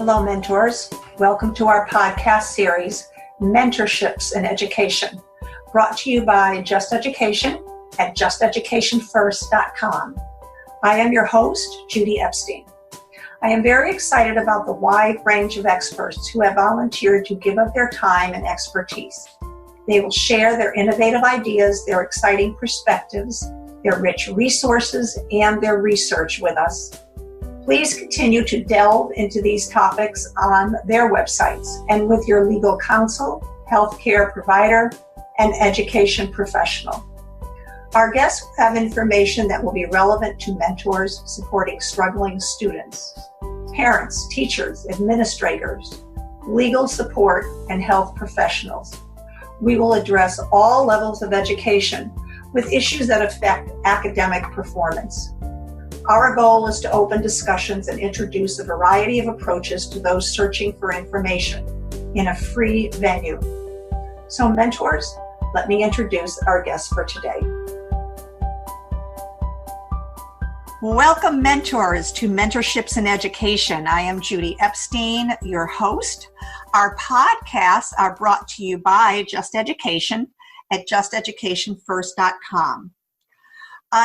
Hello, mentors. Welcome to our podcast series, Mentorships in Education, brought to you by Just Education at justeducationfirst.com. I am your host, Judith Epstein. I am very excited about the wide range of experts who have volunteered to give of their time and expertise. They will share their innovative ideas, their exciting perspectives, their rich resources, and their research with us. Please continue to delve into these topics on their websites and with your legal counsel, healthcare provider, and education professional. Our guests have information that will be relevant to mentors supporting struggling students, parents, teachers, administrators, legal support, and health professionals. We will address all levels of education with issues that affect academic performance. Our goal is to open discussions and introduce a variety of approaches to those searching for information in a free venue. So mentors, let me introduce our guest for today. Welcome, mentors, to Mentorships in Education. I am Judith Epstein, your host. Our podcasts are brought to you by Just Education at justeducationfirst.com.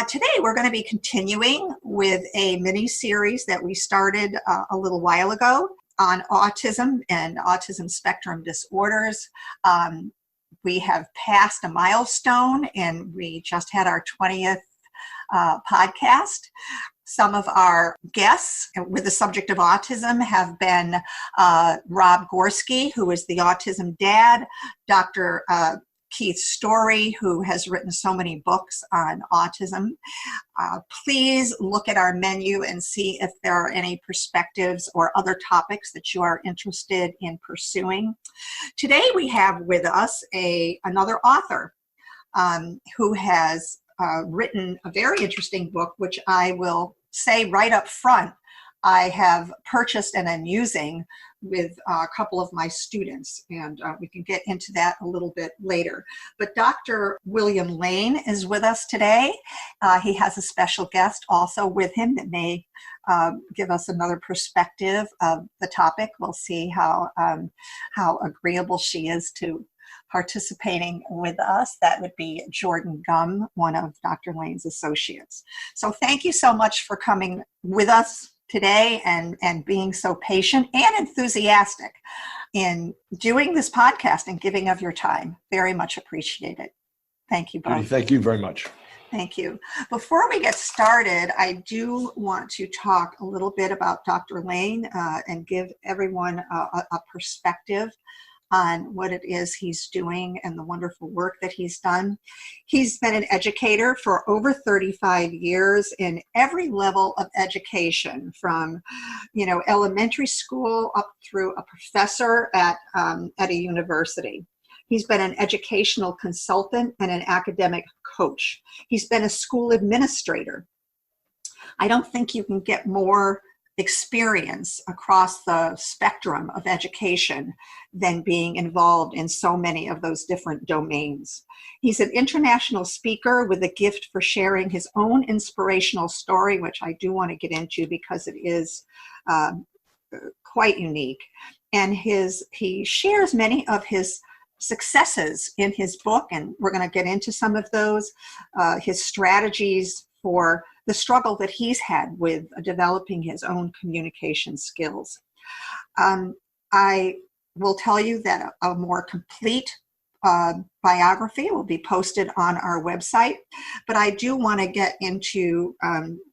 Today, we're going to be continuing with a mini-series that we started a little while ago on autism and autism spectrum disorders. We have passed a milestone, and we just had our 20th podcast. Some of our guests with the subject of autism have been Rob Gorski, who is the autism dad, Dr. Keith Story, who has written so many books on autism. Please look at our menu and see if there are any perspectives or other topics that you are interested in pursuing. Today we have with us another author who has written a very interesting book, which I will say right up front, I have purchased and am using with a couple of my students, and we can get into that a little bit later. But Dr. William Lane is with us today. He has a special guest also with him that may give us another perspective of the topic. We'll see how agreeable she is to participating with us. That would be Jordan Gum, one of Dr. Lane's associates. So thank you so much for coming with us today and being so patient and enthusiastic in doing this podcast and giving of your time. Very much appreciate it. Thank you both. Thank you very much. Thank you. Before we get started, I do want to talk a little bit about Dr. Lane and give everyone a perspective on what it is he's doing and the wonderful work that he's done. He's been an educator for over 35 years in every level of education, from elementary school up through a professor at a university. He's been an educational consultant and an academic coach. He's been a school administrator. I don't think you can get more experience across the spectrum of education than being involved in so many of those different domains. He's an international speaker with a gift for sharing his own inspirational story, which I do want to get into because it is quite unique. And he shares many of his successes in his book, and we're going to get into some of those, his strategies for the struggle that he's had with developing his own communication skills. I will tell you that a more complete biography will be posted on our website, but I do want to get into,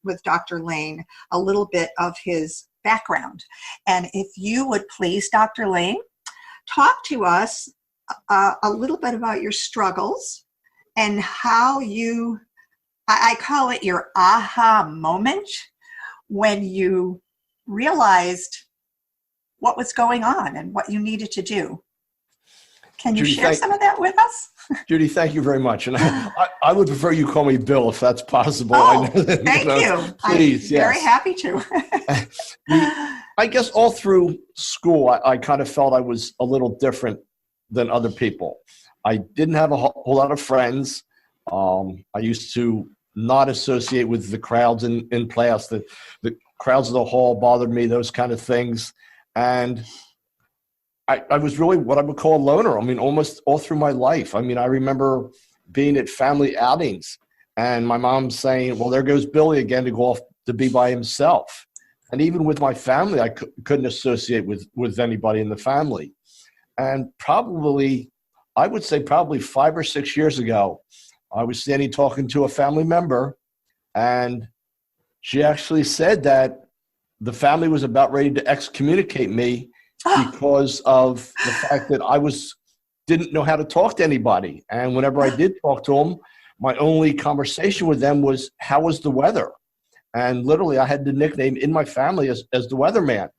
with Dr. Lane, a little bit of his background. And if you would please, Dr. Lane, talk to us a little bit about your struggles and how you, I call it your aha moment when you realized what was going on and what you needed to do. Can you share some of that with us? Judy, thank you very much. And I would prefer you call me Bill if that's possible. Oh, thank you. Please, I'm very happy to. I guess all through school, I kind of felt I was a little different than other people. I didn't have a whole lot of friends. I used to not associate with the crowds in class. The crowds of the hall bothered me, those kind of things. And I was really what I would call a loner. I mean, almost all through my life. I mean, I remember being at family outings and my mom saying, well, there goes Billy again to go off to be by himself. And even with my family, I couldn't associate with anybody in the family. And probably, I would say probably 5 or 6 years ago, I was standing talking to a family member, and she actually said that the family was about ready to excommunicate me because of the fact that I didn't know how to talk to anybody. And whenever I did talk to them, my only conversation with them was, how was the weather? And literally I had the nickname in my family as the weatherman,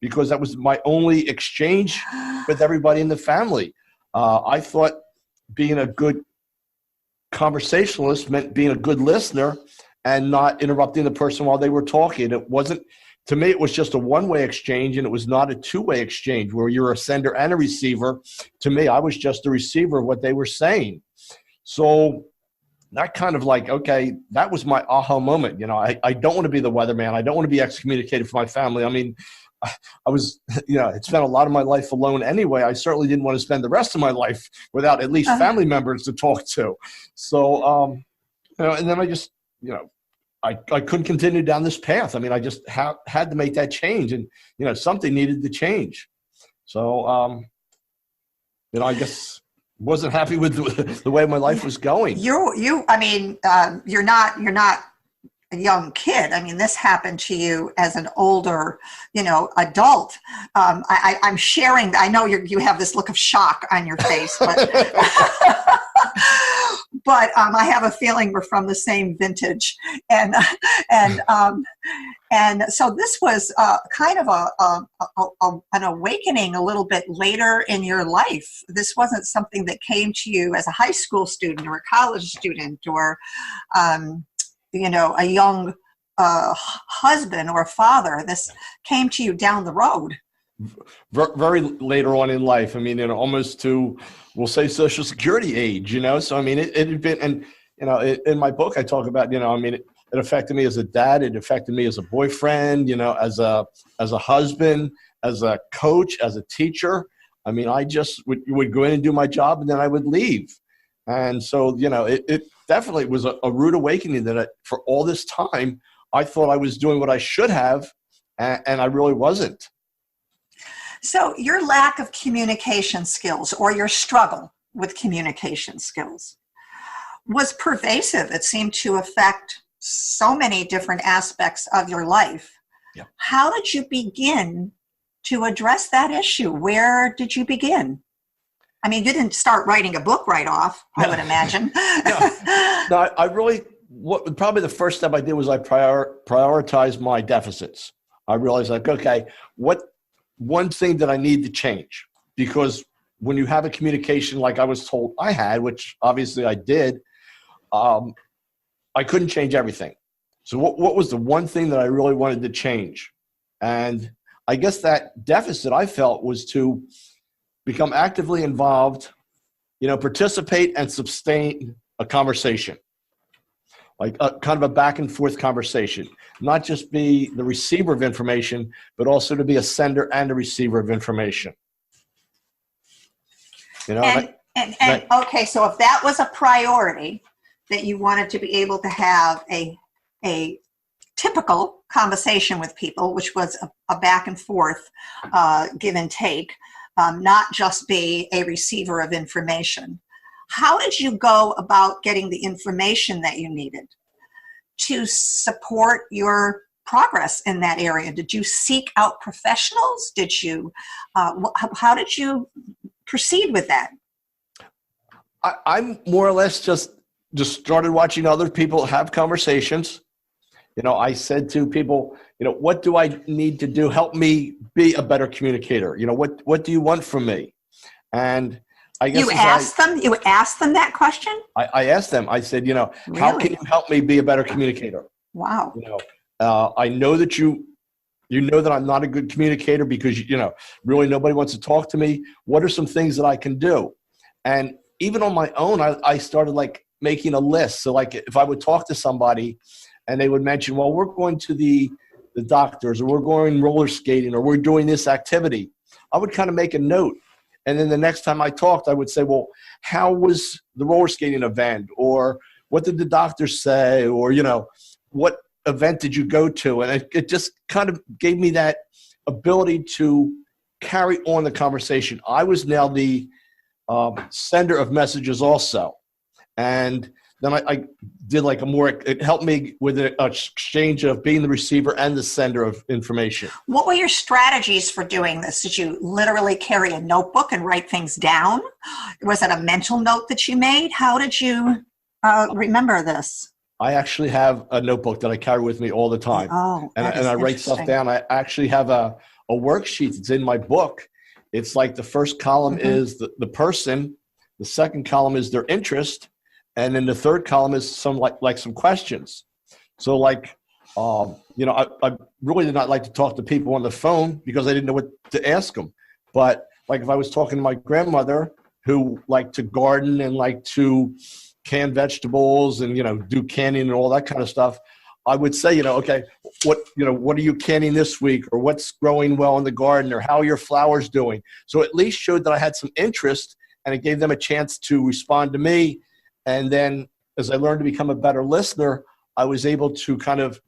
because that was my only exchange with everybody in the family. I thought being a good conversationalist meant being a good listener and not interrupting the person while they were talking. It wasn't, to me, it was just a one-way exchange, and it was not a two-way exchange where you're a sender and a receiver. To me, I was just a receiver of what they were saying. So that kind of like, okay, that was my aha moment. You know, I don't want to be the weatherman. I don't want to be excommunicated from my family. I mean, I was, you know, had spent a lot of my life alone anyway. I certainly didn't want to spend the rest of my life without at least family members to talk to. So, you know, and then I just, you know, I couldn't continue down this path. I mean, I just had to make that change, and, you know, something needed to change. So, you know, I guess wasn't happy with the way my life was going. I mean, you're not a young kid. I mean, this happened to you as an older, you know, adult. I'm sharing. I know you have this look of shock on your face, but but I have a feeling we're from the same vintage, and so this was kind of an awakening a little bit later in your life. This wasn't something that came to you as a high school student or a college student or you know, a young husband or a father. This came to you down the road. Very later on in life. I mean, you know, almost to, we'll say, Social Security age, you know? So, I mean, it had been, and, you know, in my book, I talk about, you know, I mean, it affected me as a dad. It affected me as a boyfriend, you know, as a husband, as a coach, as a teacher. I mean, I just would go in and do my job, and then I would leave. And so, you know, it definitely was a rude awakening that for all this time, I thought I was doing what I should have, and I really wasn't. So your lack of communication skills, or your struggle with communication skills, was pervasive. It seemed to affect so many different aspects of your life. Yeah. How did you begin to address that issue? Where did you begin? I mean, you didn't start writing a book right off, I would imagine. No, I really, probably the first step I did was I prioritized my deficits. I realized, like, okay, what one thing that I need to change? Because when you have a communication like I was told I had, which obviously I did, I couldn't change everything. So what was the one thing that I really wanted to change? And I guess that deficit I felt was to become actively involved, you know, participate and sustain a conversation, like a kind of a back and forth conversation, not just be the receiver of information, but also to be a sender and a receiver of information. You know, and okay, so if that was a priority, that you wanted to be able to have a typical conversation with people, which was a back and forth, give and take, not just be a receiver of information. How did you go about getting the information that you needed to support your progress in that area? Did you seek out professionals? Did you, how did you proceed with that? I'm more or less just started watching other people have conversations. You know, I said to people, you know, what do I need to do? Help me be a better communicator. You know, what do you want from me? And I guess you asked them that question? I asked them, I said, you know, Really? How can you help me be a better communicator? Wow. You know, I know that you know that I'm not a good communicator because, you know, really nobody wants to talk to me. What are some things that I can do? And even on my own, I started like making a list. So like if I would talk to somebody and they would mention, well, we're going to the the doctors, or we're going roller skating, or we're doing this activity, I would kind of make a note. And then the next time I talked, I would say, well, how was the roller skating event? Or what did the doctor say? Or, what event did you go to? And it just kind of gave me that ability to carry on the conversation. I was now the sender of messages also. And then I did it helped me with an exchange of being the receiver and the sender of information. What were your strategies for doing this? Did you literally carry a notebook and write things down? Was it a mental note that you made? How did you remember this? I actually have a notebook that I carry with me all the time. Oh, and I write stuff down. I actually have a worksheet that's in my book. It's like the first column is the person, the second column is their interest, and then the third column is some some questions. So I really did not like to talk to people on the phone because I didn't know what to ask them. But if I was talking to my grandmother who liked to garden and liked to can vegetables and, do canning and all that kind of stuff, I would say, okay, what are you canning this week, or what's growing well in the garden, or how are your flowers doing? So at least showed that I had some interest, and it gave them a chance to respond to me. And then as I learned to become a better listener, I was able to kind of,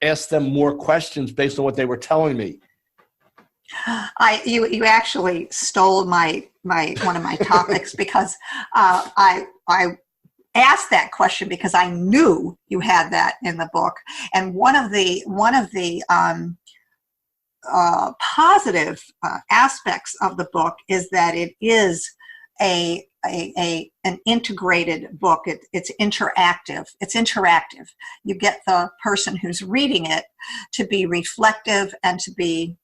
ask them more questions based on what they were telling me. You actually stole my one of my topics because I asked that question because I knew you had that in the book. And one of the positive aspects of the book is that it is an integrated book. It's interactive. It's interactive. You get the person who's reading it to be reflective and to be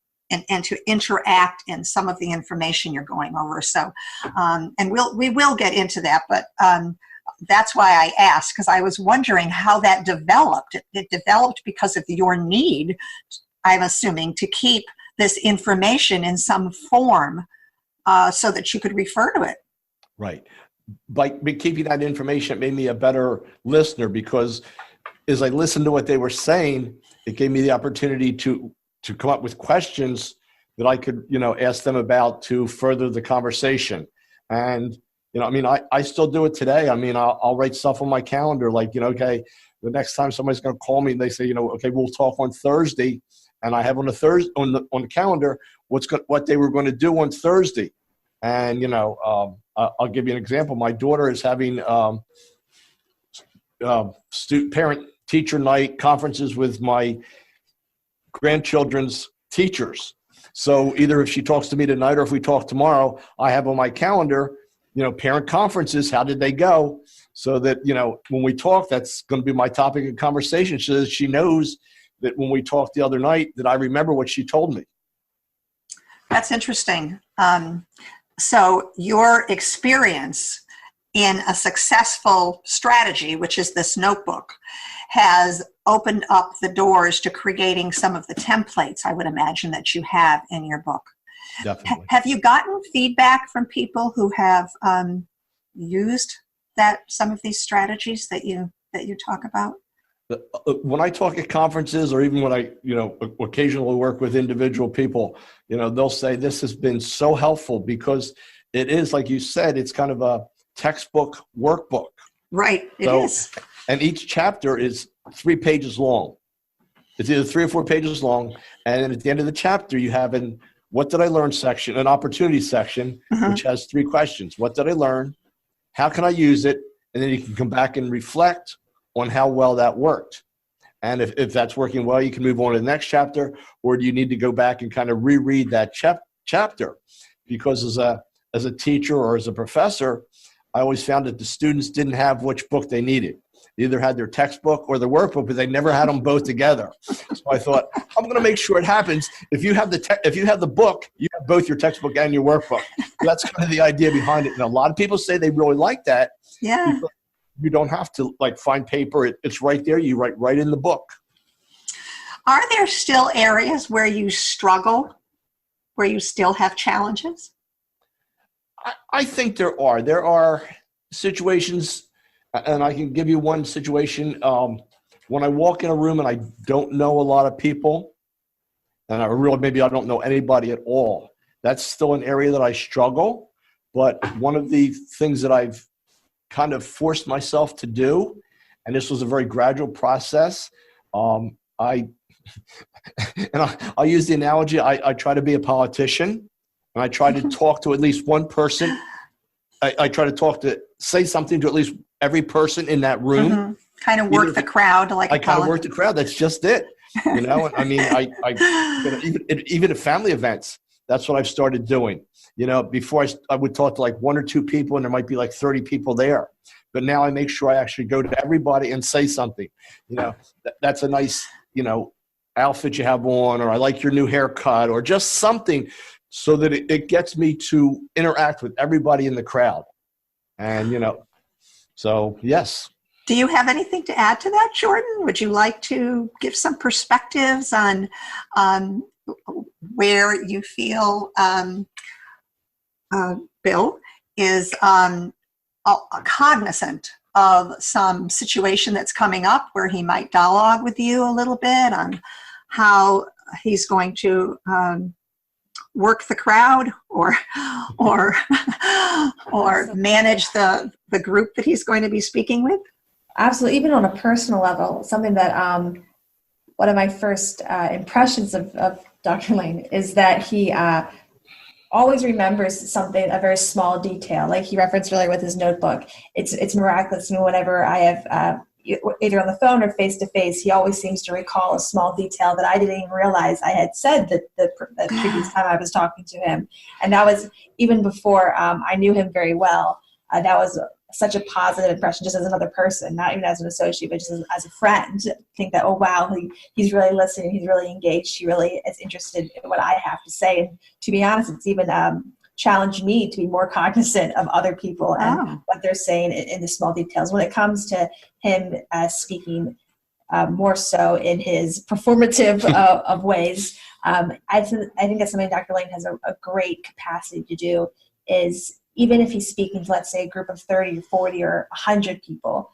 and to interact in some of the information you're going over. So, and we will get into that, but that's why I asked, because I was wondering how that developed. It developed because of your need, I'm assuming, to keep this information in some form so that you could refer to it. Right. By keeping that information, it made me a better listener, because as I listened to what they were saying, it gave me the opportunity to come up with questions that I could, ask them about to further the conversation. And, I still do it today. I'll write stuff on my calendar, okay, the next time somebody's going to call me and they say, okay, we'll talk on Thursday. And I have on the calendar what they were going to do on Thursday. And, I'll give you an example. My daughter is having parent-teacher night conferences with my grandchildren's teachers. So either if she talks to me tonight or if we talk tomorrow, I have on my calendar, parent conferences, how did they go? So that, when we talk, that's going to be my topic of conversation, so that she knows that when we talked the other night that I remember what she told me. That's interesting. So your experience in a successful strategy, which is this notebook, has opened up the doors to creating some of the templates, I would imagine, that you have in your book. Definitely. Have you gotten feedback from people who have used some of these strategies that you talk about? When I talk at conferences, or even when I, occasionally work with individual people, they'll say this has been so helpful, because it is, like you said, it's kind of a textbook workbook. Right, it is. And each chapter is 3 pages long. It's either 3 or 4 pages long. And then at the end of the chapter, you have an what did I learn section, an opportunity section, which has 3 questions. What did I learn? How can I use it? And then you can come back and reflect on how well that worked. And if that's working well, you can move on to the next chapter, or do you need to go back and kind of reread that chapter? Because as a teacher or as a professor, I always found that the students didn't have which book they needed. They either had their textbook or the workbook, but they never had them both together. So I thought, I'm going to make sure it happens. If you have the book, you have both your textbook and your workbook. That's kind of the idea behind it. And a lot of people say they really like that. Yeah. You don't have to find paper. It's right there. You write right in the book. Are there still areas where you struggle, where you still have challenges? I think there are. There are situations, and I can give you one situation when I walk in a room and I don't know a lot of people, and maybe I don't know anybody at all, that's still an area that I struggle. But one of the things that I've kind of forced myself to do, and this was a very gradual process, I'll use the analogy, I try to be a politician, and I try to talk to at least one person. I try to say something to at least every person in that room. Mm-hmm. Kind of work the crowd. I kind of work the crowd. That's just it. You know, I mean, even at family events, that's what I've started doing. You know, before I would talk to like one or two people and there might be like 30 people there. But now I make sure I actually go to everybody and say something. You know, that's a nice, you know, outfit you have on, or I like your new haircut, or just something so that it gets me to interact with everybody in the crowd. And, you know, so yes. Do you have anything to add to that, Jordan? Would you like to give some perspectives on where you feel Bill is cognizant of some situation that's coming up where he might dialogue with you a little bit on how he's going to work the crowd or manage the group that he's going to be speaking with? Absolutely. Even on a personal level, something that one of my first impressions of Dr. Lane is that he always remembers something, a very small detail. Like he referenced earlier with his notebook. It's miraculous to me whenever I have either on the phone or face to face, he always seems to recall a small detail that I didn't even realize I had said the previous time I was talking to him. And that was even before I knew him very well. That was such a positive impression, just as another person, not even as an associate, but just as a friend. Think that, oh wow, he's really listening, he's really engaged, he really is interested in what I have to say. And to be honest, it's even challenged me to be more cognizant of other people and what they're saying in the small details. When it comes to him speaking more so in his performative of ways, I think that's something Dr. Lane has a great capacity to do, is even if he's speaking to, let's say, a group of 30 or 40 or 100 people,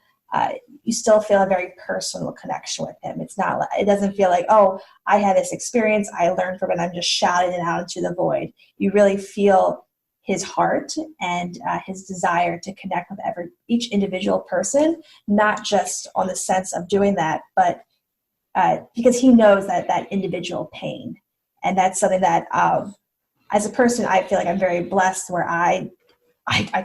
you still feel a very personal connection with him. It doesn't feel like, oh, I had this experience, I learned from it, I'm just shouting it out into the void. You really feel his heart and his desire to connect with each individual person, not just on the sense of doing that, but because he knows that individual pain. And that's something that, as a person, I feel like I'm very blessed where I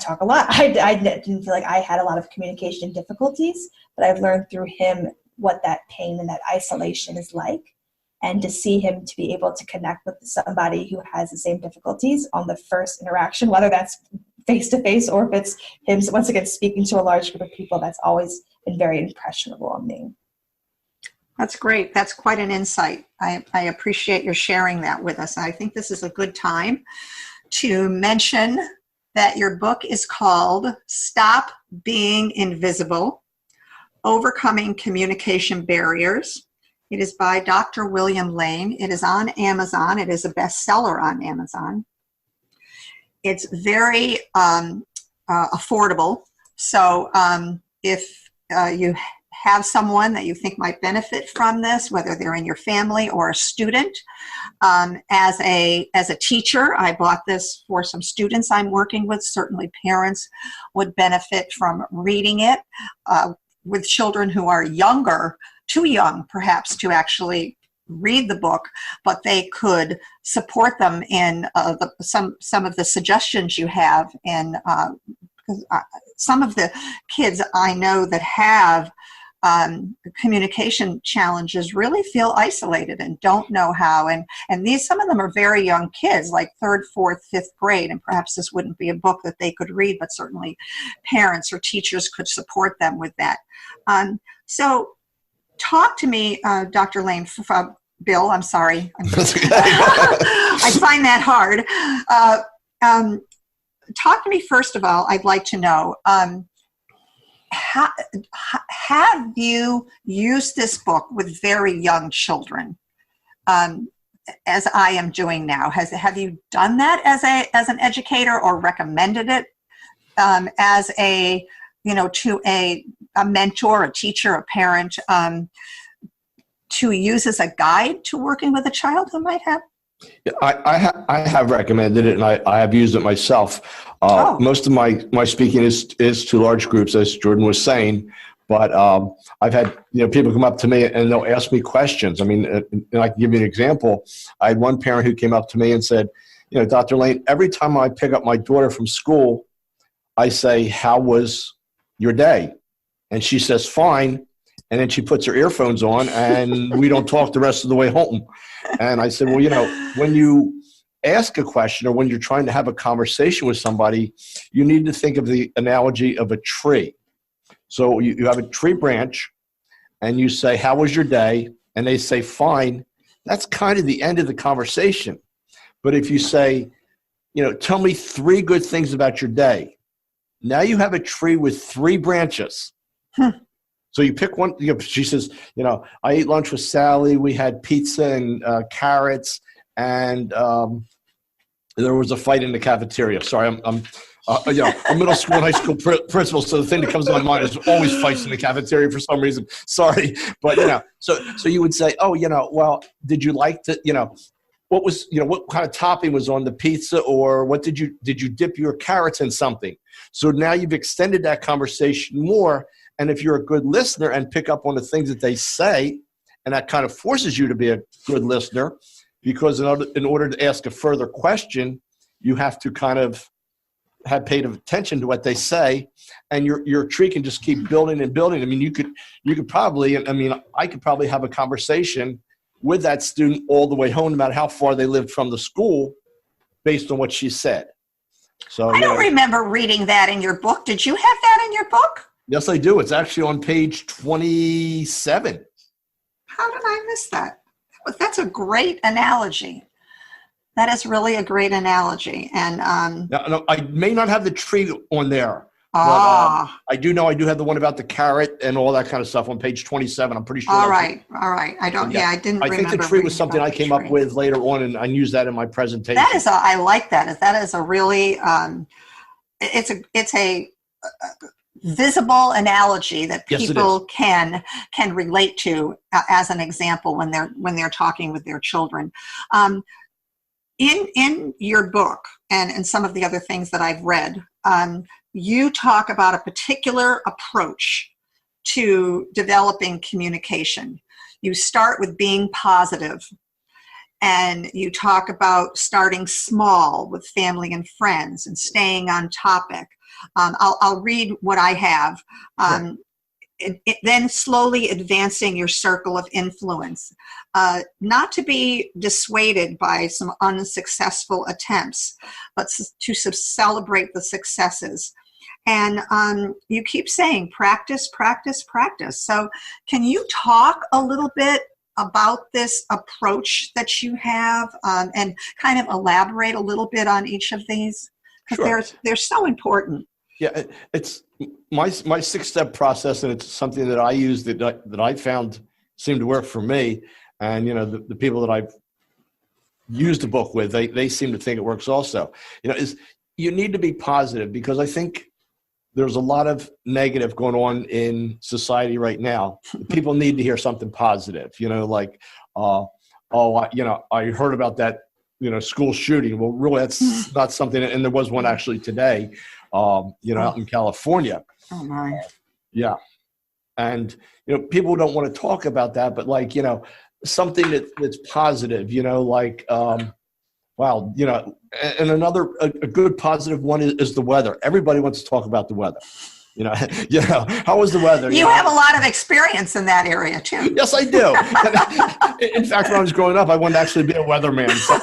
talk a lot. I didn't feel like I had a lot of communication difficulties, but I've learned through him what that pain and that isolation is like. And to see him to be able to connect with somebody who has the same difficulties on the first interaction, whether that's face-to-face or if it's him, once again, speaking to a large group of people, that's always been very impressionable on me. That's great. That's quite an insight. I appreciate your sharing that with us. I think this is a good time to mention that your book is called Stop Being Invisible, Overcoming Communication Barriers. It is by Dr. William Lane. It is on Amazon. It is a bestseller on Amazon. It's very affordable. So if you have someone that you think might benefit from this, whether they're in your family or a student. As a teacher, I bought this for some students I'm working with. Certainly parents would benefit from reading it. With children who are younger, too young perhaps to actually read the book, but they could support them in some of the suggestions you have. And some of the kids I know that have communication challenges really feel isolated and don't know how. And some of them are very young kids, like 3rd, 4th, 5th grade. And perhaps this wouldn't be a book that they could read, but certainly parents or teachers could support them with that. So talk to me, Dr. Lane, Bill, I'm sorry. I find that hard. Talk to me, first of all, I'd like to know, have you used this book with very young children, as I am doing now? Have you done that as an educator, or recommended it as a to a mentor, a teacher, a parent, to use as a guide to working with a child who might have? Yeah, I have recommended it, and I have used it myself. Most of my speaking is to large groups, as Jordan was saying, but I've had people come up to me and they'll ask me questions. I mean, and I can give you an example. I had one parent who came up to me and said, Dr. Lane, every time I pick up my daughter from school, I say, "How was your day?" And she says, "Fine." And then she puts her earphones on and we don't talk the rest of the way home. And I said, well, when you ask a question or when you're trying to have a conversation with somebody, you need to think of the analogy of a tree. So you have a tree branch and you say, "How was your day?" And they say, "Fine." That's kind of the end of the conversation. But if you say, "Tell me 3 good things about your day," now you have a tree with 3 branches. So you pick one. She says, "I ate lunch with Sally. We had pizza and carrots, and there was a fight in the cafeteria." Sorry, I'm a middle school and high school principal, so the thing that comes to my mind is always fights in the cafeteria for some reason. Sorry, but so you would say, "Oh, well, did you like to, what was, what kind of topping was on the pizza, or what did you dip your carrots in something?" So now you've extended that conversation more. And if you're a good listener and pick up on the things that they say, and that kind of forces you to be a good listener, because in order to ask a further question, you have to kind of have paid attention to what they say, and your tree can just keep building and building. I mean, you could probably, I could probably have a conversation with that student all the way home, no matter how far they lived from the school, based on what she said. So I don't remember reading that in your book. Did you have that in your book? Yes, I do. It's actually on page 27. How did I miss that? That's a great analogy. That is really a great analogy. And no, I may not have the tree on there. But, I do know I do have the one about the carrot and all that kind of stuff on page 27. I'm pretty sure. All right. I don't. Yeah, I didn't. I think the tree was something I came up with later on, and I used that in my presentation. That is. I like that. That is a really. It's a visible analogy that people can relate to as an example when they're talking with their children. In your book and some of the other things that I've read, you talk about a particular approach to developing communication. You start with being positive, and you talk about starting small with family and friends and staying on topic. I'll read what I have. Sure. Then slowly advancing your circle of influence, not to be dissuaded by some unsuccessful attempts, but to celebrate the successes. And you keep saying practice, practice, practice. So can you talk a little bit about this approach that you have and kind of elaborate a little bit on each of these? Because Sure. they're so important. Yeah, it's my 6-step process, and it's something that I use that I found seemed to work for me. And the people that I've used the book with, they seem to think it works also. Is you need to be positive, because I think there's a lot of negative going on in society right now. People need to hear something positive. I heard about that school shooting. Well, really, that's not something. And there was one actually today. Out in California. Oh my. Yeah. And, people don't want to talk about that, but something that's positive, wow, and a good positive one is the weather. Everybody wants to talk about the weather. How was the weather? You have a lot of experience in that area too. Yes, I do. In fact, when I was growing up, I wanted to actually be a weatherman. So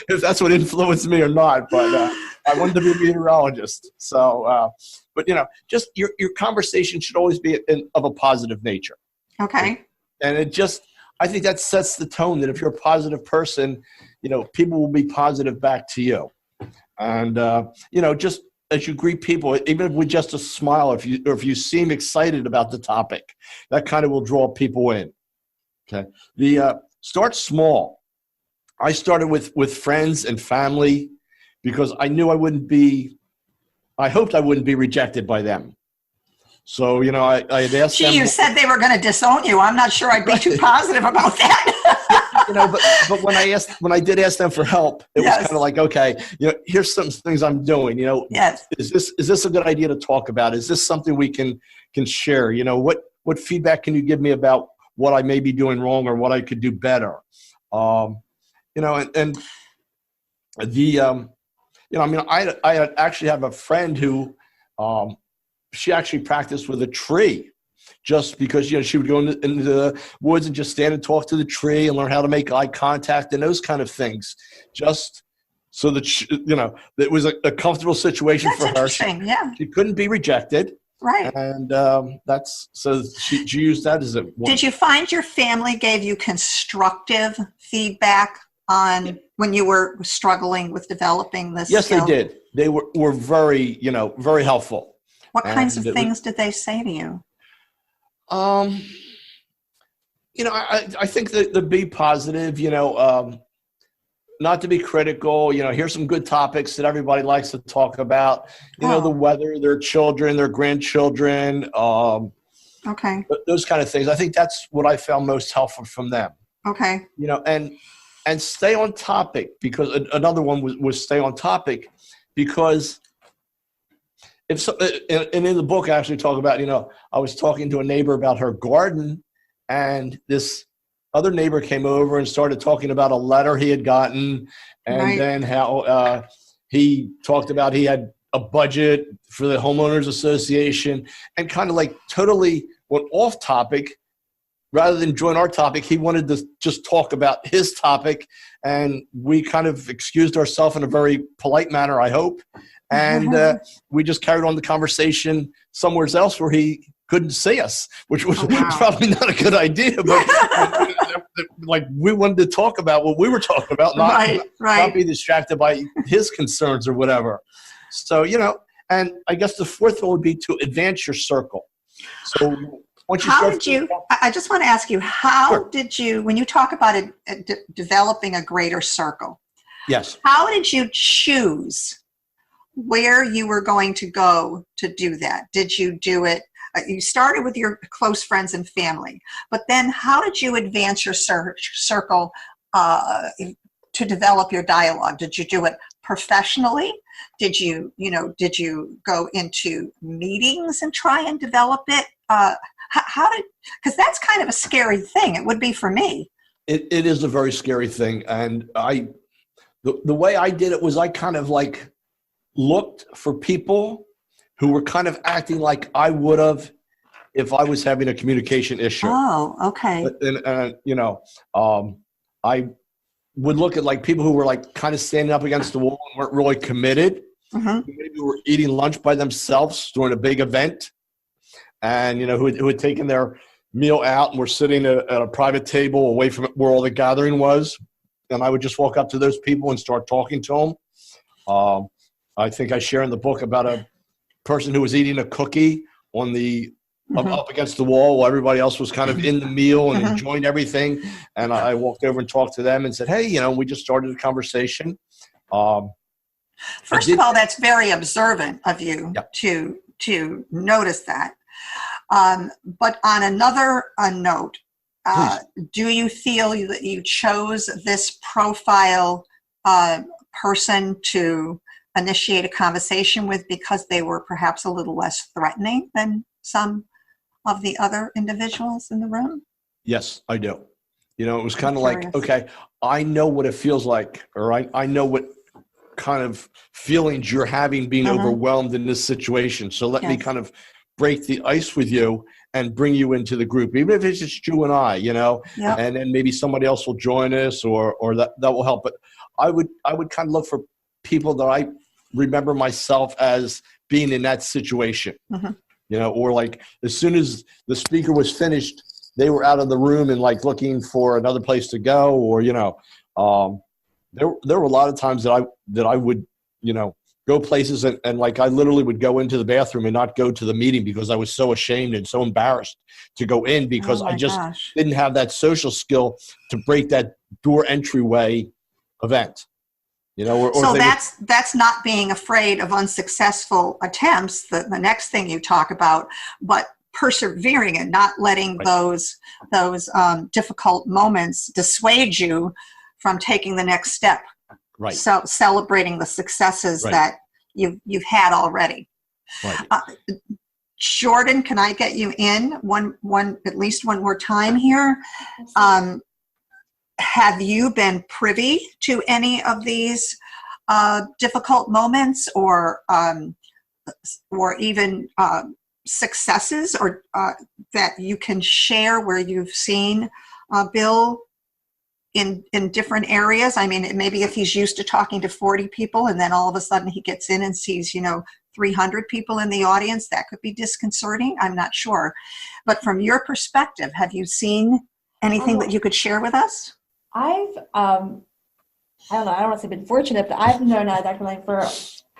if that's what influenced me or not, but I wanted to be a meteorologist. So, but just your conversation should always be of a positive nature. Okay. And I think that sets the tone that if you're a positive person, people will be positive back to you. And, just as you greet people, even with just a smile, if you seem excited about the topic, that kind of will draw people in. Okay. Start small. I started with friends and family because I knew I wouldn't be I hoped I wouldn't be rejected by them. So, you know, I had asked them. You said they were going to disown you. I'm not sure I'd be too positive about that. You know, but when I did ask them for help, it was kind of like, okay, you know, here's some things I'm doing. You know, is this a good idea to talk about? Is this something we can share? You know, what feedback can you give me about what I may be doing wrong or what I could do better? You know, and the you know, I mean, I actually have a friend who she actually practiced with a tree, just because, you know, she would go into the woods and just stand and talk to the tree and learn how to make eye contact and those kind of things, just so that you know, it was a comfortable situation for her. She couldn't be rejected, right? And so she used that as a. Did you find your family gave you constructive feedback on when you were struggling with developing this? Yes, skill? they did. They were very, you know, very helpful. What kinds of things did they say to you? You know, I think that the be positive, you know, not to be critical, you know, here's some good topics that everybody likes to talk about, you know, the weather, their children, their grandchildren, okay, those kind of things. I think that's what I found most helpful from them. Okay. You know, and stay on topic, because another one was stay on topic, because and in the book, I actually talk about, you know, I was talking to a neighbor about her garden, and this other neighbor came over and started talking about a letter he had gotten, and then how he talked about he had a budget for the homeowners association, and kind of like totally went off topic. Rather than join our topic, he wanted to just talk about his topic, and we kind of excused ourselves in a very polite manner, I hope. And we just carried on the conversation somewhere else where he couldn't see us, which was probably not a good idea. But like, we wanted to talk about what we were talking about, not be distracted by his concerns or whatever. So, you know, and I guess the fourth one would be to advance your circle. So once you I just want to ask you, how did you, when you talk about developing a greater circle, how did you choose where you were going to go to do that? Did you do it, you started with your close friends and family, but then how did you advance your circle to develop your dialogue? Did you do it professionally? Did you go into meetings and try and develop it? Because that's kind of a scary thing. It would be for me. It is a very scary thing. And the way I did it was I kind of like looked for people who were kind of acting like I would have if I was having a communication issue. Oh, okay. And you know, I would look at like people who were like kind of standing up against the wall and weren't really committed. Maybe were eating lunch by themselves during a big event, and you know, who had taken their meal out and were sitting at a private table away from where all the gathering was. And I would just walk up to those people and start talking to them. I think I share in the book about a person who was eating a cookie on the up against the wall while everybody else was kind of in the meal and enjoying everything. And I walked over and talked to them and said, hey, you know, we just started a conversation. First of all, that's very observant of you to notice that. But on another note, do you feel that you chose this profile person to initiate a conversation with because they were perhaps a little less threatening than some of the other individuals in the room? Yes, I do. You know, it was kind of like, okay, I know what it feels like, or I know what kind of feelings you're having being overwhelmed in this situation. So let me kind of break the ice with you and bring you into the group, even if it's just you and I, you know, and then maybe somebody else will join us or that will help. But I would kind of look for people that I remember myself as being in that situation, you know, or like as soon as the speaker was finished, they were out of the room and like looking for another place to go, or, you know, there were a lot of times that I would, you know, go places and like I literally would go into the bathroom and not go to the meeting because I was so ashamed and so embarrassed to go in because I just didn't have that social skill to break that door entryway event. You know, so that's not being afraid of unsuccessful attempts, the next thing you talk about, but persevering and not letting those difficult moments dissuade you from taking the next step. Right. So celebrating the successes that you've had already. Right. Jordan, can I get you in at least one more time here? Have you been privy to any of these difficult moments, or even successes, or that you can share where you've seen Bill in different areas? I mean, maybe if he's used to talking to 40 people and then all of a sudden he gets in and sees, 300 people in the audience, that could be disconcerting. I'm not sure. But from your perspective, have you seen anything that you could share with us? I've, I don't know, I don't want to say been fortunate, but I've known Dr. Lane for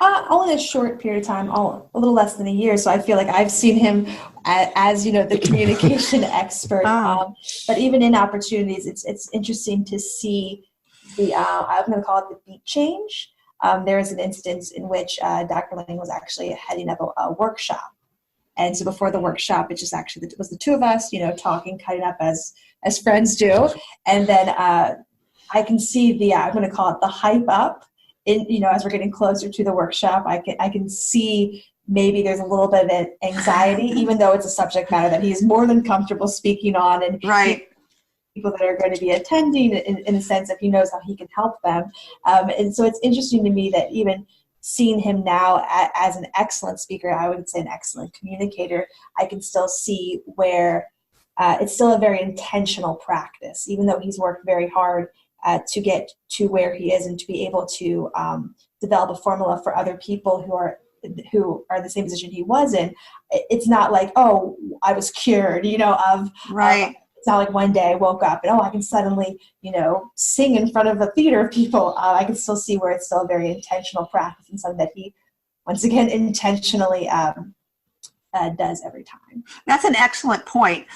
only a short period of time, a little less than a year. So I feel like I've seen him as the communication expert. But even in opportunities, it's interesting to see I'm going to call it the beat change. There was an instance in which Dr. Lane was actually heading up a workshop. And so before the workshop, it was the two of us, talking, cutting up as friends do. And then I can see I'm going to call it the hype up. As we're getting closer to the workshop, I can see maybe there's a little bit of anxiety, even though it's a subject matter that he's more than comfortable speaking on, and people that are going to be attending in a sense, if he knows how he can help them. And so it's interesting to me that even seeing him now as an excellent speaker, I would say an excellent communicator, I can still see where it's still a very intentional practice, even though he's worked very hard to get to where he is and to be able to develop a formula for other people who are in the same position he was in. It's not like, oh, I was cured, it's not like one day I woke up and, I can suddenly, sing in front of a theater of people. I can still see where it's still a very intentional practice and something that he, once again, intentionally does every time. That's an excellent point.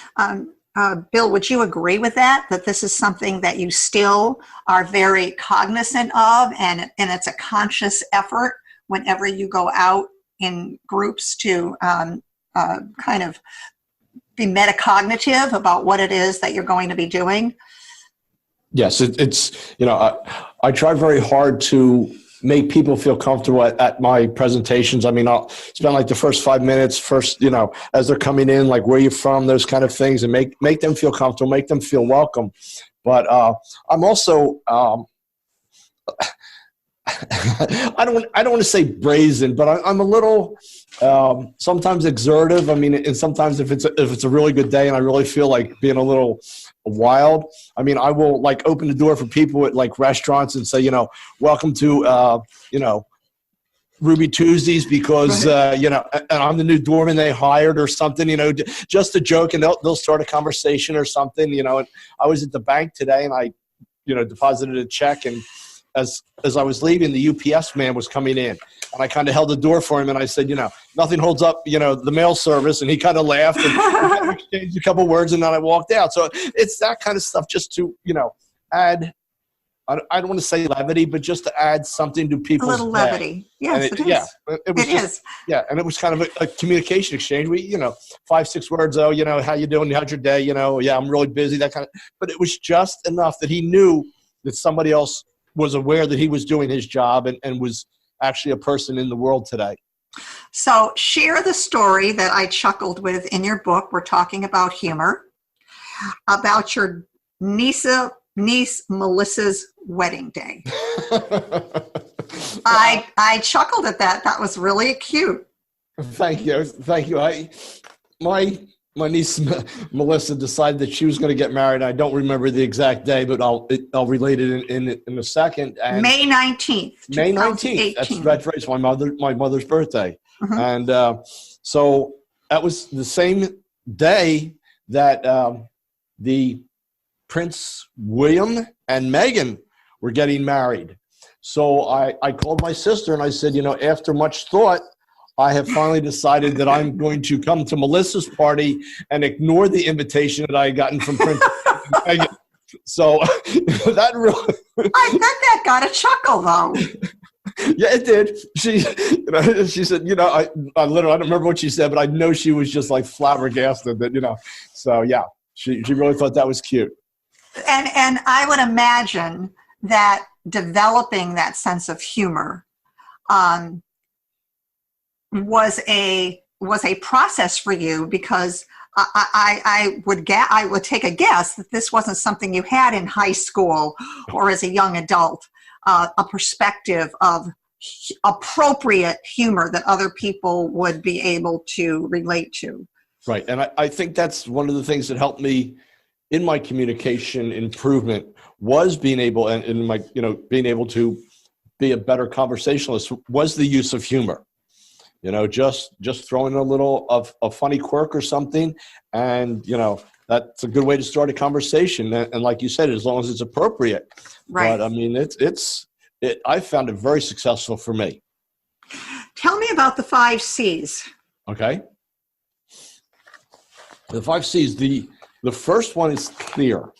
Bill, would you agree with that this is something that you still are very cognizant of, and it's a conscious effort whenever you go out in groups to kind of be metacognitive about what it is that you're going to be doing? Yes, it's I try very hard to make people feel comfortable at my presentations. I mean, I'll spend like the first 5 minutes as they're coming in, like where you're from, those kind of things, and make them feel comfortable, make them feel welcome. But I'm also I don't want to say brazen, but I'm a little sometimes exertive. I mean, and sometimes if it's a really good day and I really feel like being a little wild, I mean, I will like open the door for people at like restaurants and say, welcome to Ruby Tuesdays, because and I'm the new doorman they hired or something, just a joke, and they'll start a conversation or something, and I was at the bank today and I deposited a check, and as I was leaving, the UPS man was coming in, and I kind of held the door for him, and I said, nothing holds up, the mail service, and he kind of laughed and exchanged a couple words, and then I walked out. So it's that kind of stuff, just to add. I don't want to say levity, but just to add something to people's a little day. levity. Yes, it is. Yeah, it was just. Yeah, and it was kind of a communication exchange. We, 5-6 words. Oh, how you doing? How's your day? Yeah, I'm really busy. That kind of. But it was just enough that he knew that somebody else was aware that he was doing his job and was actually a person in the world today. So share the story that I chuckled with in your book. We're talking about humor, about your niece Melissa's wedding day. I chuckled at that. That was really cute. Thank you. My niece Melissa decided that she was going to get married. I don't remember the exact day, but I'll relate it in a second. And May 19th. May 19th. That's right. It's my mother's birthday, and so that was the same day that the Prince William and Meghan were getting married. So I called my sister and I said, after much thought, I have finally decided that I'm going to come to Melissa's party and ignore the invitation that I had gotten from Prince Meghan. So that really, I bet that got a chuckle though. yeah, it did. She said, I literally, I don't remember what she said, but I know she was just like flabbergasted that, so yeah, she really thought that was cute. And I would imagine that developing that sense of humor was a process for you, because I would take a guess that this wasn't something you had in high school or as a young adult, a perspective of appropriate humor that other people would be able to relate to. Right. And I think that's one of the things that helped me in my communication improvement, was being able, and in my, being able to be a better conversationalist, was the use of humor. Just throwing a little of a funny quirk or something. And, that's a good way to start a conversation. And like you said, as long as it's appropriate. Right. But I mean, I found it very successful for me. Tell me about the 5 C's. Okay. The 5 C's, the first one is clear.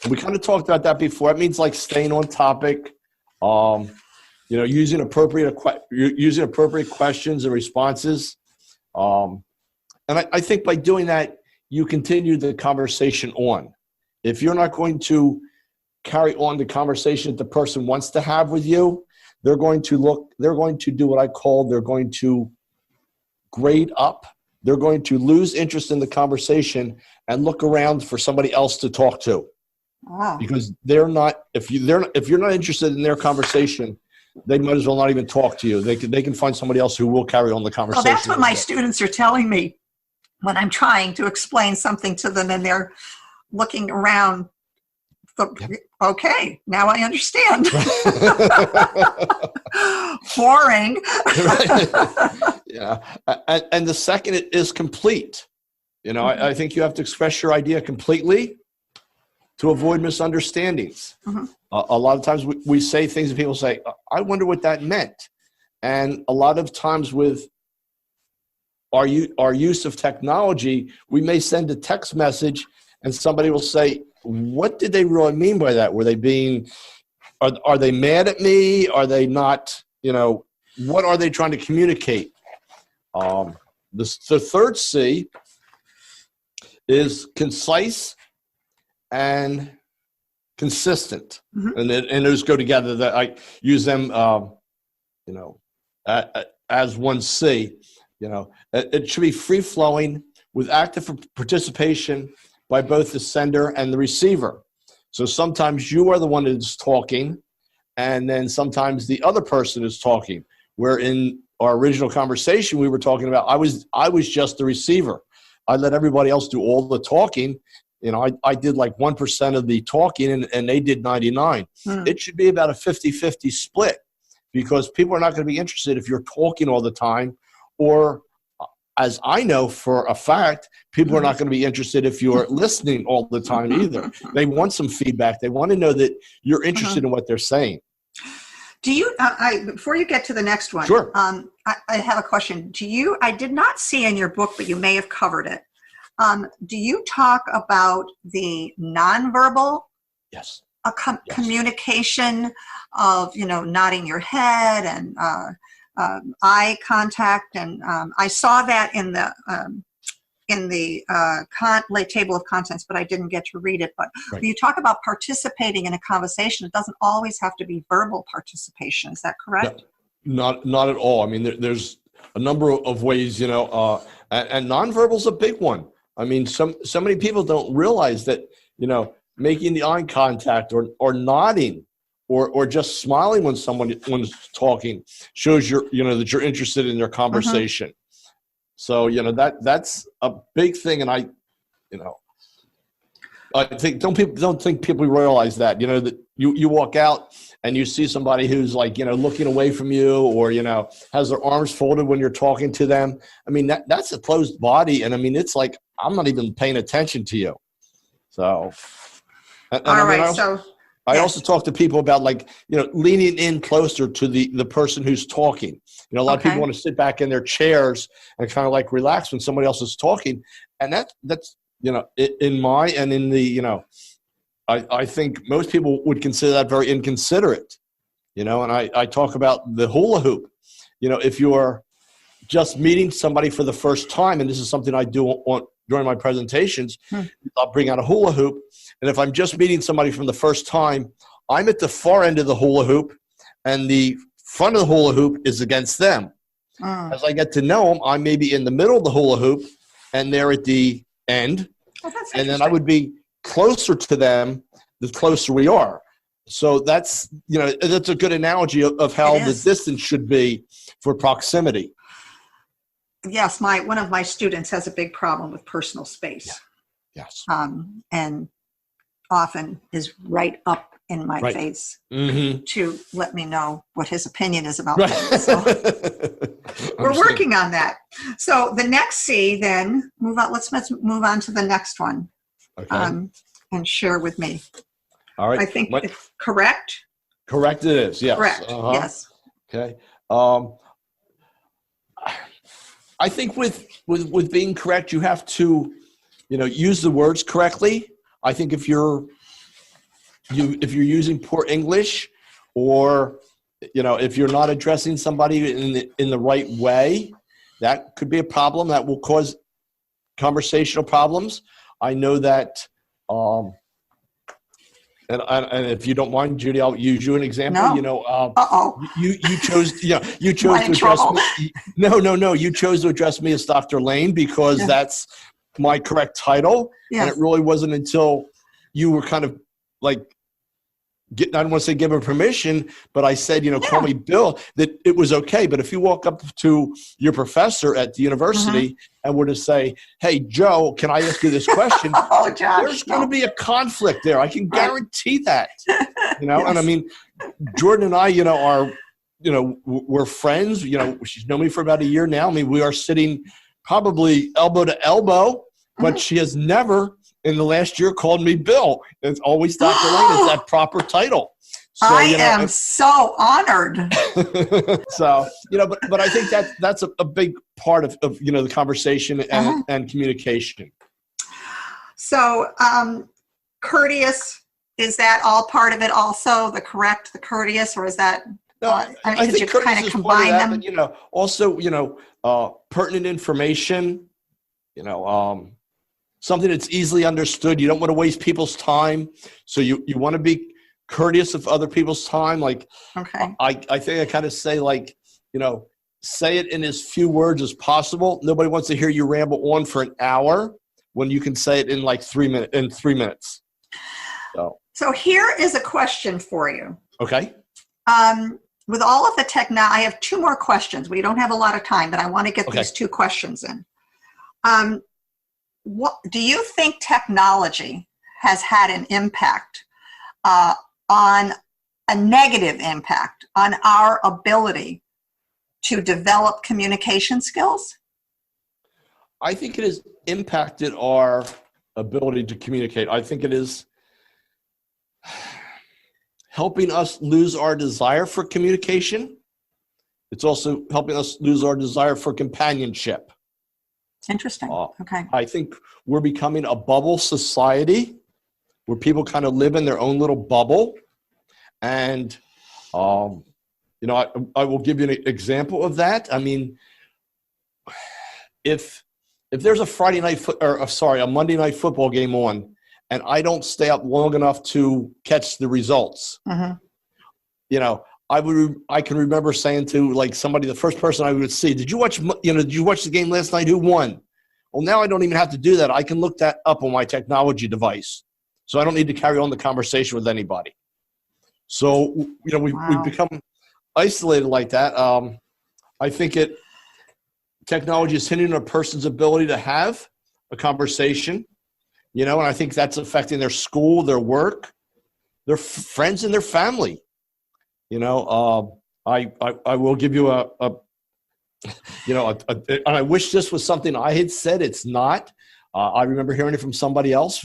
We kind of talked about that before. It means like staying on topic, using appropriate questions and responses. And I think by doing that, you continue the conversation on. If you're not going to carry on the conversation that the person wants to have with you, they're going to do what I call, they're going to grade up. They're going to lose interest in the conversation and look around for somebody else to talk to. Wow. Because if you're not interested in their conversation, they might as well not even talk to you. They can find somebody else who will carry on the conversation. Well, that's what my students are telling me when I'm trying to explain something to them and they're looking around. Okay, now I understand. Boring. Yeah. And the second is complete. I think you have to express your idea completely to avoid misunderstandings. Mm-hmm. A lot of times we say things and people say, I wonder what that meant. And a lot of times with our use of technology, we may send a text message and somebody will say, what did they really mean by that? Were they are they mad at me? Are they not, what are they trying to communicate? The third C is concise and consistent. Mm-hmm. And those go together. That I use them, as one C. It should be free-flowing with active participation by both the sender and the receiver. So sometimes you are the one that's talking, and then sometimes the other person is talking. Where in our original conversation, we were talking about I was just the receiver. I let everybody else do all the talking. I did like 1% of the talking, and they did 99. It should be about a 50-50 split, because people are not going to be interested if you're talking all the time, or as I know for a fact, people are not going to be interested if you're listening all the time either. They want some feedback. They want to know that you're interested in what they're saying. Do you, before you get to the next one, sure. I have a question. I did not see in your book, but you may have covered it. Do you talk about the nonverbal yes. Communication of, nodding your head and eye contact? And I saw that in the table of contents, but I didn't get to read it. But right. When you talk about participating in a conversation, it doesn't always have to be verbal participation. Is that correct? No, not at all. I mean, there's a number of ways, and nonverbal is a big one. I mean, so many people don't realize that, making the eye contact or nodding or just smiling when someone's talking shows that you're interested in their conversation. So, that's a big thing. And I think don't think people realize that, that you walk out and you see somebody who's like, looking away from you or, has their arms folded when you're talking to them. I mean, that's a closed body. And I mean, it's like, I'm not even paying attention to you. So, I also talk to people about leaning in closer to the person who's talking. A lot of people want to sit back in their chairs and kind of like relax when somebody else is talking. And that's, in my and in the, I think most people would consider that very inconsiderate, and I talk about the hula hoop. If you're just meeting somebody for the first time, and this is something I do during my presentations, I'll bring out a hula hoop. And if I'm just meeting somebody from the first time, I'm at the far end of the hula hoop, and the front of the hula hoop is against them. As I get to know them, I may be in the middle of the hula hoop, and they're at the end. And then I would be closer to them the closer we are. So that's a good analogy of how the distance should be for proximity. Yes, one of my students has a big problem with personal space. Yeah. Yes. And often is right up in my face to let me know what his opinion is about things. So we're working on that. So the next C, then move on. Let's move on to the next one. Okay. And share with me. All right. I think it's correct. Correct. It is. Yes. Correct. Yes. Okay. I think with being correct, you have to, use the words correctly. I think if you're using poor English, or if you're not addressing somebody in the right way, that could be a problem. That will cause conversational problems. I know that. And if you don't mind, Judy, I'll use you an example. No. You chose to address me. No. You chose to address me as Dr. Lane because that's my correct title. Yes. And it really wasn't until you were kind of like, I don't want to say given permission, but I said, call me Bill, that it was okay. But if you walk up to your professor at the university and were to say, hey, Joe, can I ask you this question? There's going to be a conflict there. I can guarantee that, And I mean, Jordan and I, are, we're friends, she's known me for about a year now. I mean, we are sitting probably elbow to elbow, but she has never in the last year called me Bill. It's always Dr. Lane. It's that proper title. So, I am so honored. So, but I think that's a big part of the conversation and communication. So, courteous, is that all part of it also, the correct, the courteous, or is that, I think you kind of combine them? But, also, pertinent information, something that's easily understood. You don't want to waste people's time. So you want to be courteous of other people's time. Like, I think I kind of say say it in as few words as possible. Nobody wants to hear you ramble on for an hour when you can say it in like 3 minutes. So here is a question for you. Okay. With all of the I have two more questions. We don't have a lot of time, but I want to get these two questions in. What do you think technology has had an impact on a negative impact on our ability to develop communication skills? I think it has impacted our ability to communicate. I think it is helping us lose our desire for communication. It's also helping us lose our desire for companionship. Interesting. Okay. I think we're becoming a bubble society where people kind of live in their own little bubble. And, I will give you an example of that. I mean, if there's a Monday night football game on, and I don't stay up long enough to catch the results, I can remember saying to like somebody, the first person I would see, did you watch the game last night? Who won? Well, now I don't even have to do that. I can look that up on my technology device. So I don't need to carry on the conversation with anybody. So, we've become isolated like that. I think technology is hindering a person's ability to have a conversation, and I think that's affecting their school, their work, their friends, and their family. I will give you and I wish this was something I had said. It's not. I remember hearing it from somebody else,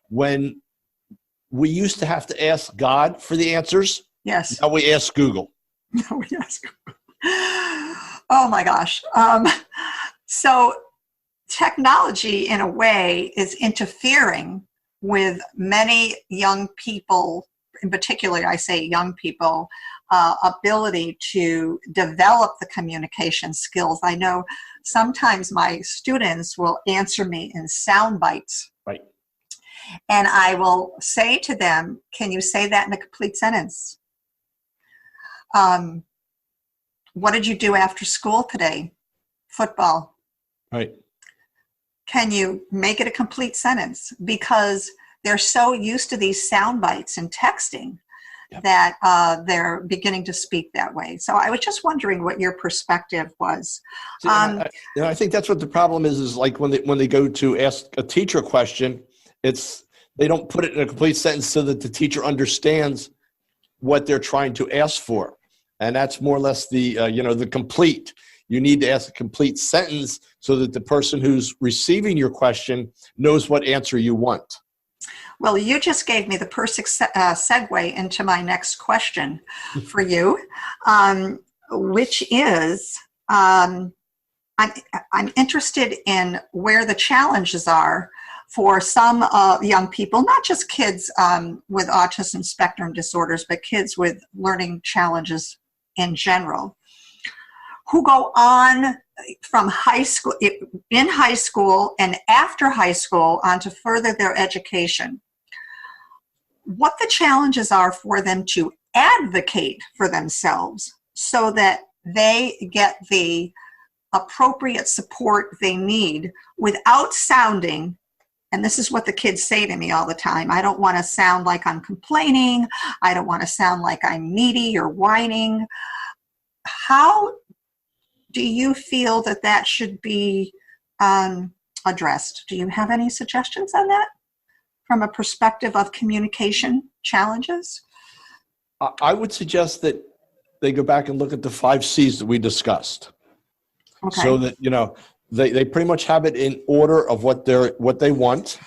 when we used to have to ask God for the answers. Yes. Now we ask Google. Oh my gosh. So technology in a way is interfering with many young people, in particular, I say young people, ability to develop the communication skills. I know sometimes my students will answer me in sound bites. Right. And I will say to them, can you say that in a complete sentence? What did you do after school today? Football. Right. Can you make it a complete sentence? Because they're so used to these sound bites and texting that they're beginning to speak that way. So I was just wondering what your perspective was. See, I think that's what the problem is like when they go to ask a teacher a question, they don't put it in a complete sentence so that the teacher understands what they're trying to ask for. And that's more or less the complete. You need to ask a complete sentence so that the person who's receiving your question knows what answer you want. Well, you just gave me the perfect segue into my next question for you, which is I'm interested in where the challenges are for some young people, not just kids with autism spectrum disorders, but kids with learning challenges in general, who go on from high school, in high school and after high school on to further their education. What the challenges are for them to advocate for themselves so that they get the appropriate support they need without sounding, and this is what the kids say to me all the time, I don't want to sound like I'm complaining, I don't want to sound like I'm needy or whining. How do you feel that should be addressed? Do you have any suggestions on that from a perspective of communication challenges? I would suggest that they go back and look at the 5 C's that we discussed. Okay. So that, they pretty much have it in order of what they want.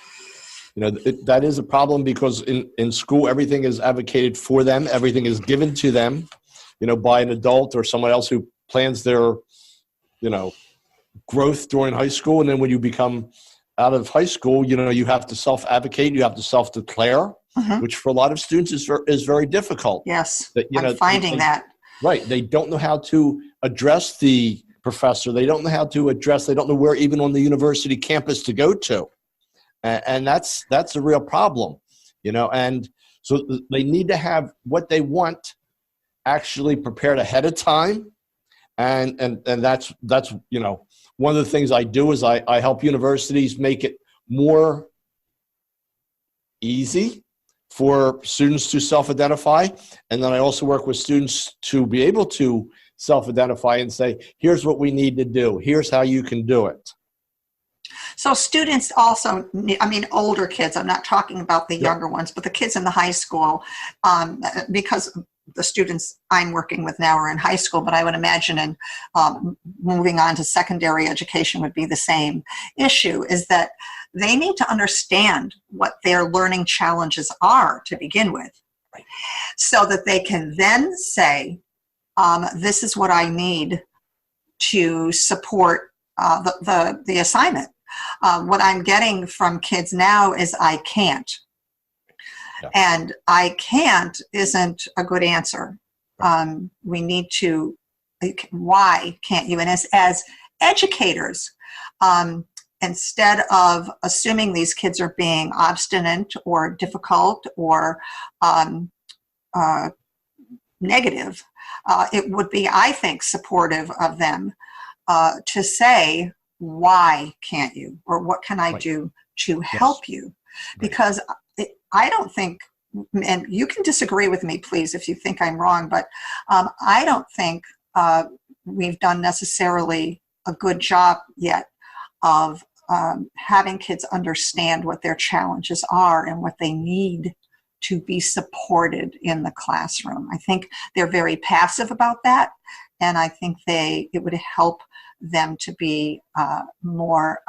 That is a problem because in school, everything is advocated for them. Everything is given to them, by an adult or someone else who plans their, growth during high school. And then when you become out of high school, you have to self-advocate, you have to self-declare, which for a lot of students is very difficult. Yes, I'm finding that. Right. They don't know how to address the professor. They don't know how to they don't know where even on the university campus to go to. And that's a real problem, and so they need to have what they want actually prepared ahead of time. And that's one of the things I do is I help universities make it more easy for students to self-identify. And then I also work with students to be able to self-identify and say, here's what we need to do. Here's how you can do it. So students also, older kids, I'm not talking about the younger ones, but the kids in the high school, because the students I'm working with now are in high school, but I would imagine in moving on to secondary education would be the same issue, is that they need to understand what their learning challenges are to begin with, so that they can then say, this is what I need to support the assignment. What I'm getting from kids now is I can't. Yeah. And I can't isn't a good answer. We need to, why can't you? And as educators, instead of assuming these kids are being obstinate or difficult or negative, it would be, I think, supportive of them to say, why can't you? Or what can I do to help you? Because I don't think, and you can disagree with me, please, if you think I'm wrong, but I don't think we've done necessarily a good job yet of having kids understand what their challenges are and what they need to be supported in the classroom. I think they're very passive about that, and I think it would help them to be more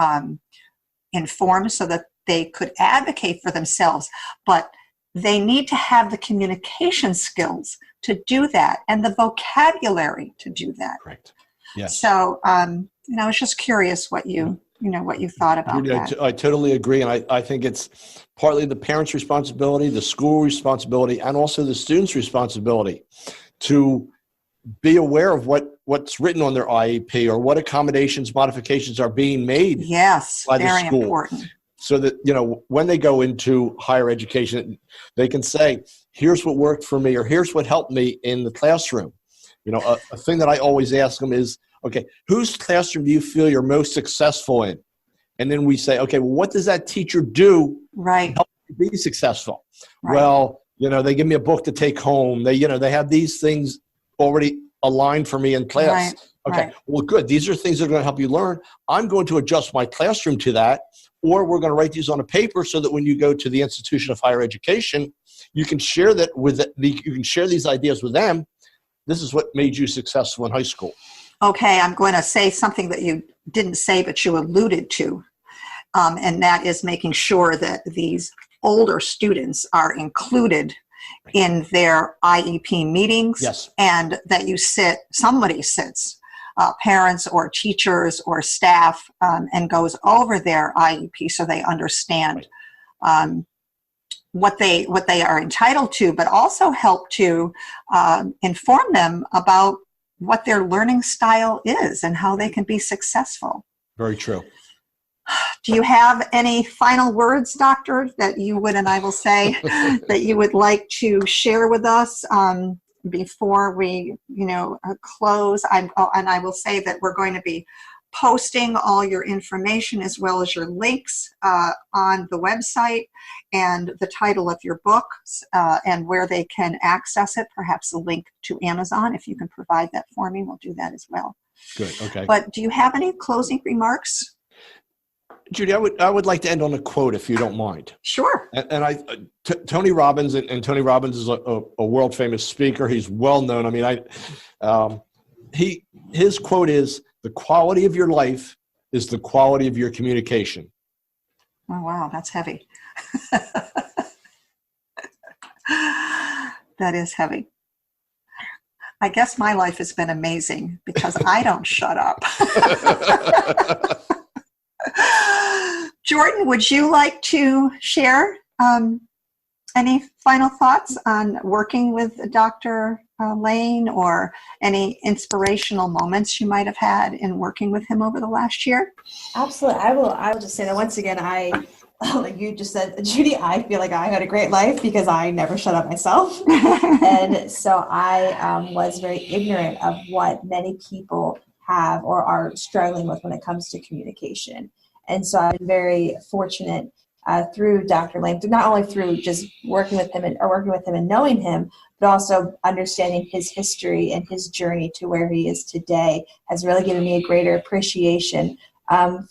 informed so that they could advocate for themselves. But they need to have the communication skills to do that and the vocabulary to do that. Correct. Yes. So, I was just curious what you what you thought about Judy, that. I totally agree. And I think it's partly the parents' responsibility, the school responsibility, and also the students' responsibility to be aware of what's written on their IEP or what accommodations, modifications are being made by the school. Important. So that, when they go into higher education, they can say, here's what worked for me, or here's what helped me in the classroom. A thing that I always ask them is, okay, whose classroom do you feel you're most successful in? And then we say, okay, well, what does that teacher do to help you be successful? Right. Well, they give me a book to take home. They have these things already aligned for me in class. Right. Okay, right. Well, good. These are things that are going to help you learn. I'm going to adjust my classroom to that, or we're going to write these on a paper so that when you go to the institution of higher education, you can share you can share these ideas with them. This is what made you successful in high school. Okay, I'm going to say something that you didn't say, but you alluded to, and that is making sure that these older students are included in their IEP meetings. Yes. And that somebody sits, parents or teachers or staff, and goes over their IEP so they understand what they are entitled to, but also help to inform them about what their learning style is and how they can be successful. Very true. Do you have any final words, Doctor, that you would, and I will say, that you would like to share with us before we, close? And I will say that we're going to be posting all your information as well as your links on the website and the title of your books and where they can access it, perhaps a link to Amazon. If you can provide that for me, we'll do that as well. Good, okay. But do you have any closing remarks? Judy, I would like to end on a quote, if you don't mind. Sure. And Tony Robbins, and Tony Robbins is a world famous speaker. He's well known. I mean, his quote is, "The quality of your life is the quality of your communication." Oh, wow, that's heavy. That is heavy. I guess my life has been amazing because I don't shut up. Jordan, would you like to share any final thoughts on working with Dr. Lane, or any inspirational moments you might have had in working with him over the last year? Absolutely. I will just say that once again, like you just said, Judy, I feel like I had a great life because I never shut up myself. And so I was very ignorant of what many people have or are struggling with when it comes to communication. And so I've been very fortunate through Dr. Lane, not only through just working with him and knowing him, but also understanding his history and his journey to where he is today has really given me a greater appreciation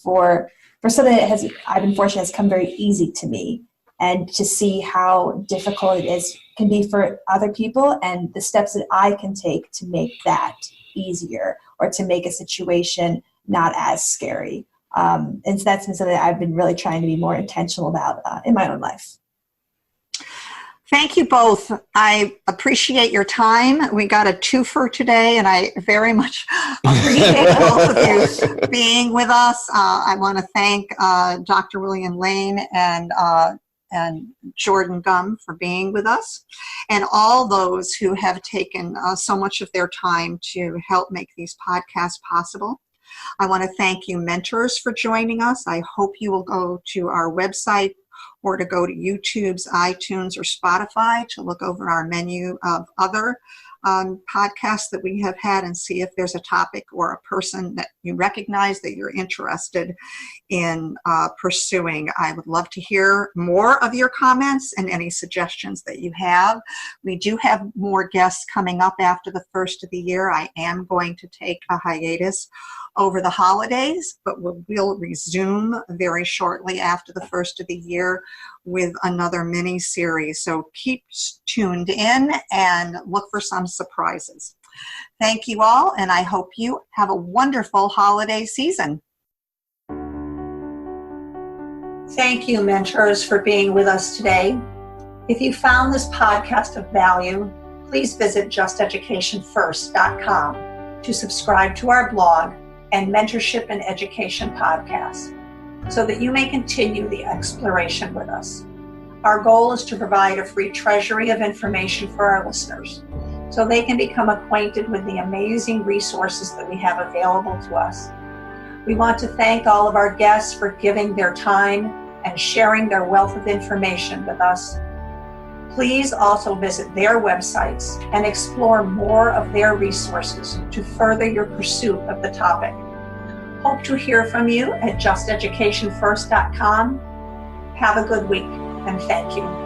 for something that I've been fortunate has come very easy to me, and to see how difficult it can be for other people and the steps that I can take to make that easier or to make a situation not as scary. And so that's been something that I've been really trying to be more intentional about in my own life. Thank you both. I appreciate your time. We got a twofer today, and I very much appreciate both of you being with us. I want to thank Dr. William Lane and Jordan Gum for being with us, and all those who have taken so much of their time to help make these podcasts possible. I want to thank you, mentors, for joining us. I hope you will go to our website or to go to YouTube's, iTunes, or Spotify to look over our menu of other podcasts that we have had and see if there's a topic or a person that you recognize that you're interested in pursuing. I would love to hear more of your comments and any suggestions that you have. We do have more guests coming up after the first of the year. I am going to take a hiatus over the holidays, but we'll resume very shortly after the first of the year with another mini series. So keep tuned in and look for some surprises. Thank you all, and I hope you have a wonderful holiday season. Thank you, mentors, for being with us today. If you found this podcast of value, please visit justeducationfirst.com to subscribe to our blog and Mentorship and Education podcast. so that you may continue the exploration with us. Our goal is to provide a free treasury of information for our listeners, so they can become acquainted with the amazing resources that we have available to us. We want to thank all of our guests for giving their time and sharing their wealth of information with us. Please also visit their websites and explore more of their resources to further your pursuit of the topic. Hope to hear from you at justeducationfirst.com. Have a good week, and thank you.